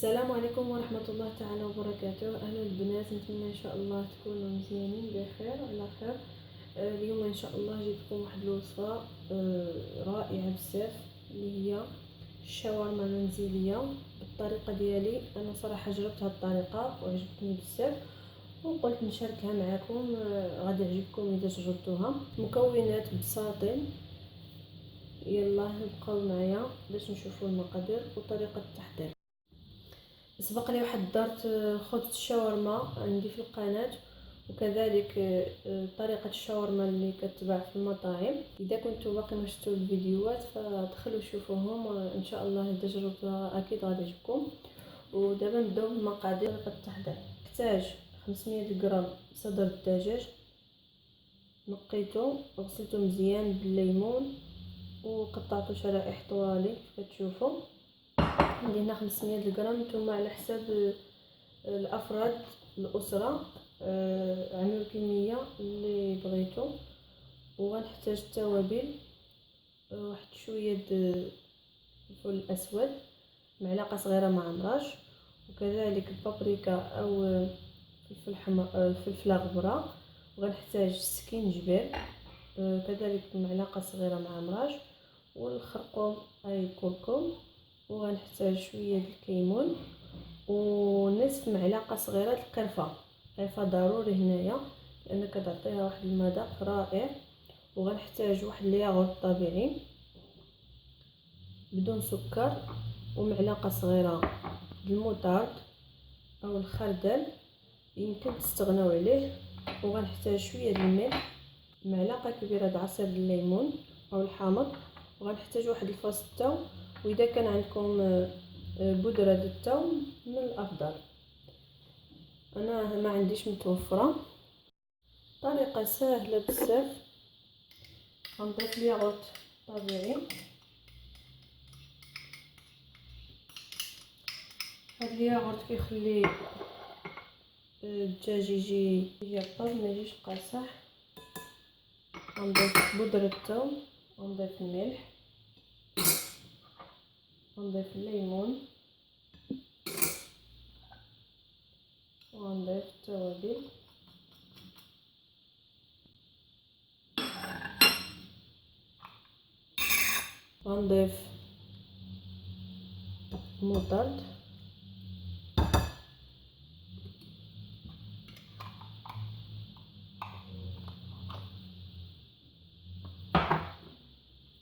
السلام عليكم ورحمة الله تعالى وبركاته. أهلا البنات، نتمنى إن شاء الله تكونوا مزيانين بخير على خير. اليوم إن شاء الله جبتكم واحد الوصفة رائعة بزاف، اللي هي الشاورما المنزلية بالطريقة ديالي. أنا صراحة جربت هاد الطريقة وعجبتني بزاف وقلت نشاركها معكم. غادي يعجبكم إذا جربتوها. مكونات بساطين، يلا نبقاو معايا باش نشوفوا المقادير وطريقة التحضير. سبق لي واحد درت خبز الشاورما عندي في القناه، وكذلك طريقه الشاورما اللي كتباع في المطاعم. اذا كنتوا باقي ما شفتوا الفيديوهات فدخلوا شوفوهم، ان شاء الله اذا جربتوها اكيد غادي يعجبكم. ودابا نبداو بالمقادير. طريقه التحضير: نحتاج 500 غرام صدر الدجاج، نقيته وغسلته مزيان بالليمون وقطعته شرائح طوالي كتشوفوا. عندي هنا 500 غرام، نتوما على حساب الافراد الاسره عملوا الكميه اللي بغيتو. وغنحتاج التوابل: واحد شويه الفلفل الاسود، معلقه صغيره معمراج، وكذلك البابريكا او فلفل حمر، فلفله غبره. وغنحتاج سكينجبير، كذلك معلقه صغيره معمراج، والخرقوم اي كركم. وغنحتاج شويه د الكمون ونصف معلقه صغيره د القرفه. القرفه ضروري هنايا لان كتعطيها واحد المذاق رائع. وغنحتاج واحد الياغورت طبيعي بدون سكر، ومعلقه صغيره د الموطارد او الخردل يمكن تستغناو عليه. وغنحتاج شويه د الملح، معلقه كبيره د عصير الليمون او الحامض. وغنحتاج واحد الفاس الثوم، واذا كان عندكم بودره د الثوم من الافضل. انا ما عنديش متوفره. طريقه سهله بزاف. غنضيف الياغورت طبيعي. هاد الياغورت كيخلي الدجاج يجي يطيب ما يجيش قاصح. غنضيف بودره الثوم، ونضيف الملح، ونضيف الليمون، ونضيف التوابل. ونضيف الموطرد،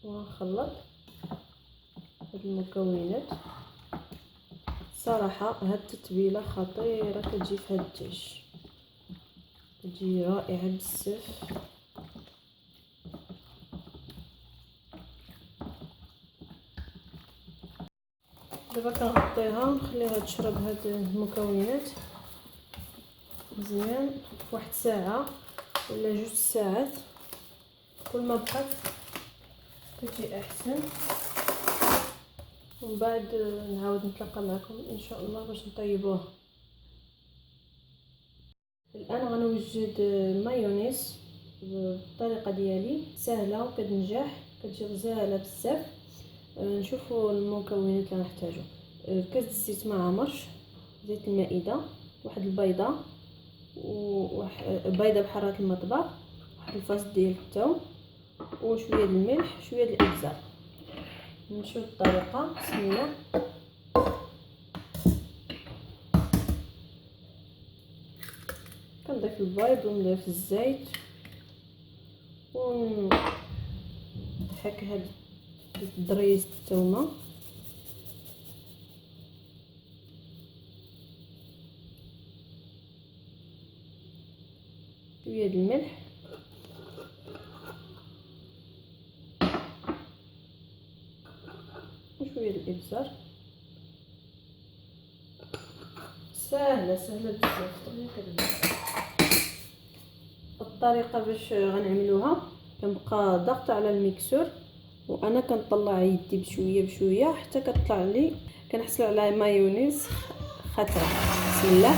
ونخلط هاد المكونات. صراحه هاد التتبيله خطيره كتجي في هاد الدجاج، كتجي رائعه بزاف. دابا كنغطيها ونخليها تشرب هاد المكونات مزيان واحد ساعه ولا 2 ساعات. كل ما بقات كتجي احسن. ومن بعد نعاود نتلاقى معكم ان شاء الله باش نطيبوها. الان غنوجد مايونيز بالطريقه ديالي، سهله وكتنجح، كتجي غزاله بزاف. نشوفوا المكونات اللي غنحتاجو: كاس الزيت ما عامرش، زيت المائده، واحد البيضه، وواحد بيضه بحراره المطبخ، واحد الفاس ديال الثوم، وشويه الملح، شويه الابزار. نمشيو للطريقه. بسم الله. كنضيف البيض ونضيف الزيت ونحك هاد الدريس الثومه. شويه د الملح، وشويه الابزار. سهله بزاف. الطريقه باش غنعملوها: كنبقى ضغط على الميكسور وانا كنطلع يدي بشويه بشويه حتى كتطلع لي، كنحصل على مايونيز خضراء. بسم الله.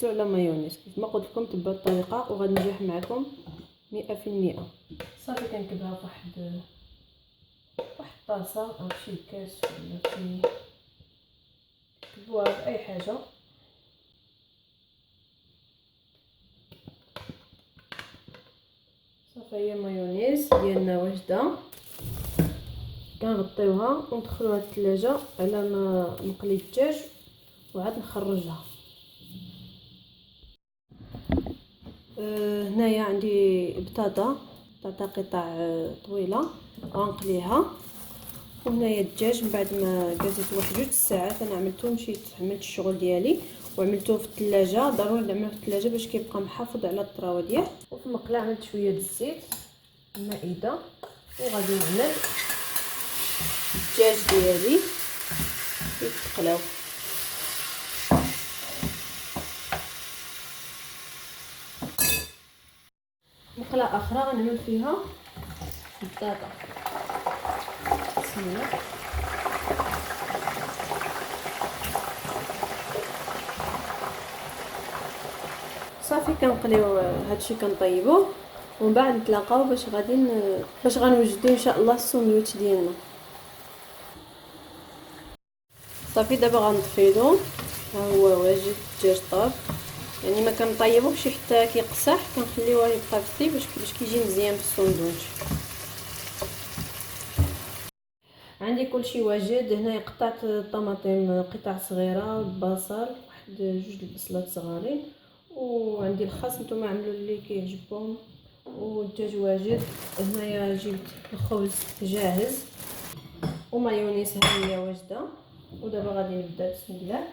تركزوا على مايونيز كيف ما قلت لكم. تبعوا الطريقه وغادي نجح معكم 100%. صافي كنكبها في واحد الطاسه او شي كاس ولا شي، كبوها في اي حاجه. صافي هي مايونيز ديالنا واجده، كنغطيوها وندخلوها للثلاجه على ما نقلي الدجاج وعاد نخرجها. هنايا عندي بطاطا قطع طويله غنقليها، وهنايا الدجاج من بعد ما جازت واحد 2 ساعات انا مشيت عملت الشغل ديالي وعملته في الثلاجه. ضروري نعملو في الثلاجه باش كيبقى محافظ على الطراوه ديالو. وفي المقله عملت شويه د الزيت المائده وغادي نعمل الدجاج ديالي يتقلاو. مقله اخرى غنعمل فيها البطاطا. بسم الله. صافي كنقليو هادشي كنطيبوه ومن بعد نتلاقاو باش غنوجدو ان شاء الله الساندويتش ديالنا. صافي دابا غنطفيلو، ها هو واجد الدجاج طاب، يعني ما كنطيبوهش حتى كيقصح، كنخليوه يبقى فتي باش كيجي مزيان في الساندويتش. عندي كلشي واجد. هنايا قطعت الطماطم قطع صغيره، البصل واحد 2 البصلات صغارين، وعندي الخس نتوما عملوا اللي كيعجبكم، والدجاج واجد. هنايا جبت الخبز جاهز ومايونيز ها هي واجده. ودابا غادي نبدا. بسم الله.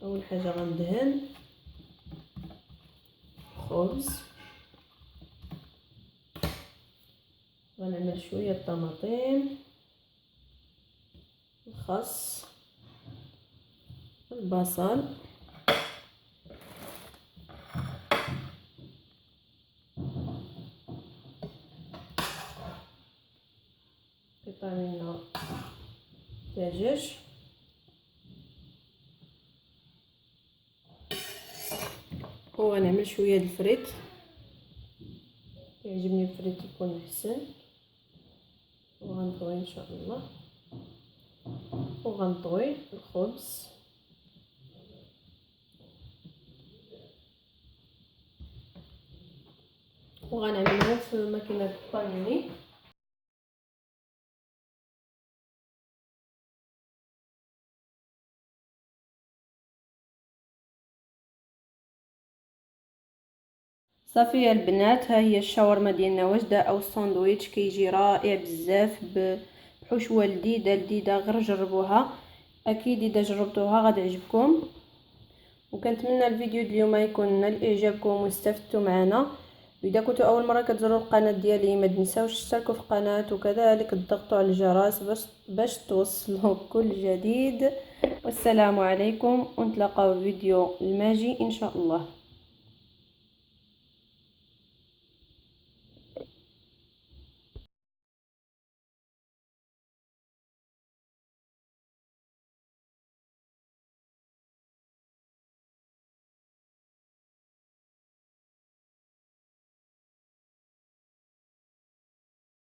اول حاجه غندهن خبز، غنعمل شويه الطماطم، الخس، البصل، قطع من دجاج، وغنعمل شويه الفريت. كيعجبني الفريت يكون احسن. وغنطوي ان شاء الله، وغنطوي الخبز وغنعملها في ماكينه البانيني. صافي يا البنات، ها هي الشاورما ديالنا واجده او الساندويتش. كيجي رائع بزاف بحشوه لذيذه. غير جربوها، اكيد اذا جربتوها غادي يعجبكم. وكنتمنى الفيديو اليوم يكون نال اعجابكم واستفدتوا معنا. واذا كنتوا اول مره كتزوروا القناه ديالي ما تنساوش تشتركوا في القناه وكذلك تضغطوا على الجرس باش توصلوا كل جديد. والسلام عليكم، ونتلاقاو في فيديو الماجي ان شاء الله.